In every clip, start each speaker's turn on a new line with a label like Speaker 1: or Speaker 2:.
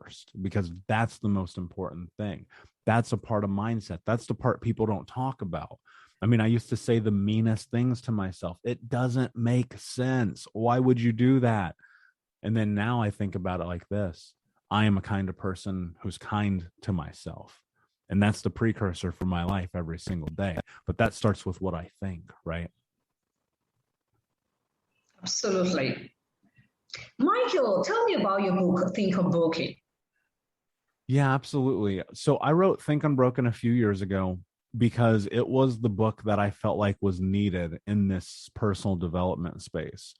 Speaker 1: first, because that's the most important thing. That's a part of mindset. That's the part people don't talk about. I mean, I used to say the meanest things to myself. It doesn't make sense. Why would you do that? And then now I think about it like this. I am a kind of person who's kind to myself. And that's the precursor for my life every single day. But that starts with what I think, right?
Speaker 2: Absolutely. Micheal, tell me about your book, Think Unbroken.
Speaker 1: Yeah, absolutely. So I wrote Think Unbroken a few years ago because it was the book that I felt like was needed in this personal development space.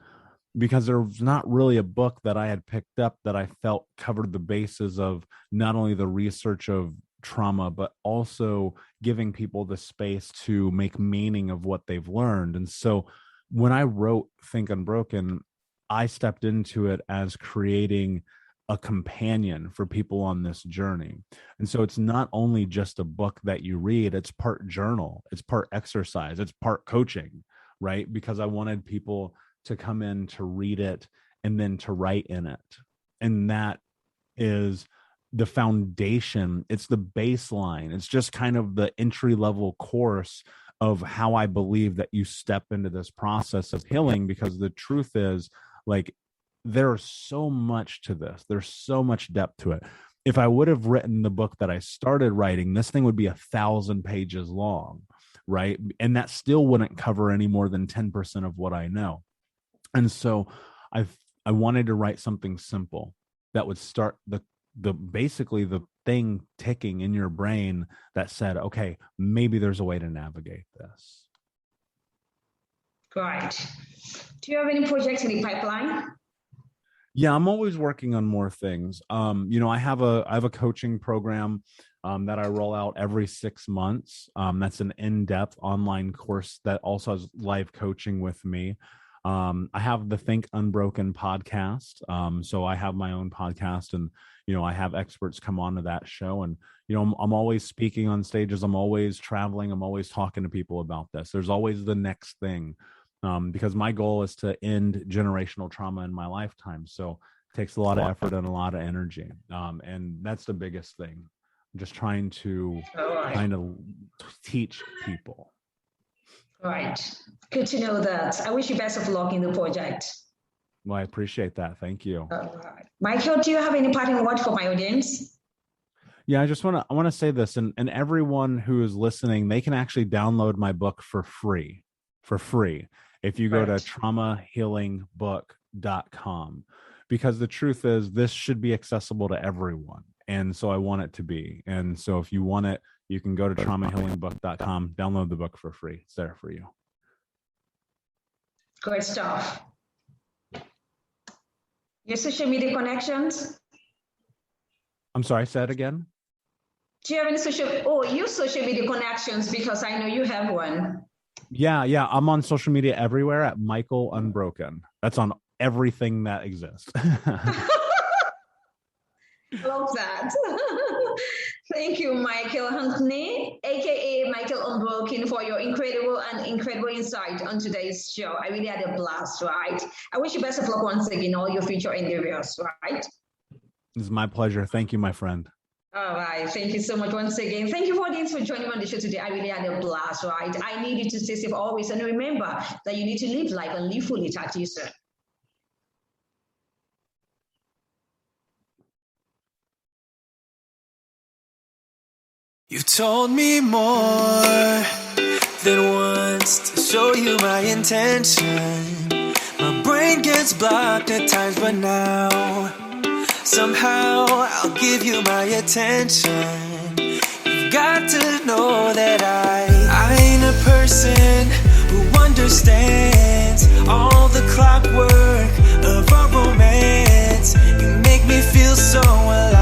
Speaker 1: Because there was not really a book that I had picked up that I felt covered the bases of not only the research of trauma, but also giving people the space to make meaning of what they've learned. And so when I wrote Think Unbroken, I stepped into it as creating a companion for people on this journey. And so it's not only just a book that you read, it's part journal, it's part exercise, it's part coaching, right? Because I wanted people to come in to read it and then to write in it. And that is the foundation. It's the baseline. It's just kind of the entry level course of how I believe that you step into this process of healing, because the truth is, like, there's so much to this. There's so much depth to it. If I would have written the book that I started writing, this thing would be 1,000 pages long, right? And that still wouldn't cover any more than 10% of what I know. And so I wanted to write something simple that would start the basically the thing ticking in your brain that said, okay, maybe there's a way to navigate this.
Speaker 2: Right. Do you have any projects in the pipeline?
Speaker 1: Yeah, I'm always working on more things. I have a coaching program that I roll out every 6 months. That's an in-depth online course that also has live coaching with me. I have the Think Unbroken podcast. So I have my own podcast, and, I have experts come on to that show, and, I'm always speaking on stages. I'm always traveling. I'm always talking to people about this. There's always the next thing. Because my goal is to end generational trauma in my lifetime. So it takes a lot of effort and a lot of energy. And that's the biggest thing. I'm just trying to kind of teach people.
Speaker 2: Right. Good to know that. I wish you best of luck in the project.
Speaker 1: Well, I appreciate that. Thank you.
Speaker 2: Right. Micheal, do you have any parting word for my audience?
Speaker 1: Yeah, I want to say this, and everyone who is listening, they can actually download my book for free. If you go to traumahealingbook.com, because the truth is this should be accessible to everyone. And so I want it to be. And so if you want it, you can go to traumahealingbook.com, download the book for free. It's there for you.
Speaker 2: Great stuff. Your social media connections?
Speaker 1: I'm sorry, say it again.
Speaker 2: Do you have any your social media connections? Because I know you have one.
Speaker 1: Yeah. I'm on social media everywhere at Micheal Unbroken. That's on everything that exists.
Speaker 2: Love that. Thank you, Micheal Anthony, aka Micheal Unbroken, for your incredible insight on today's show. I really had a blast, right? I wish you best of luck once again in all your future endeavors, right?
Speaker 1: It's my pleasure. Thank you, my friend.
Speaker 2: All right. Thank you so much once again. Thank you, audience, for joining me on the show today. I really had a blast, right? I need you to stay safe always. And remember that you need to live life and live fully. Talk to you soon.
Speaker 3: You told me more than once to show you my intention. My brain gets blocked at times, but now somehow I'll give you my attention. You've got to know that I ain't a person who understands all the clockwork of our romance. You make me feel so alive.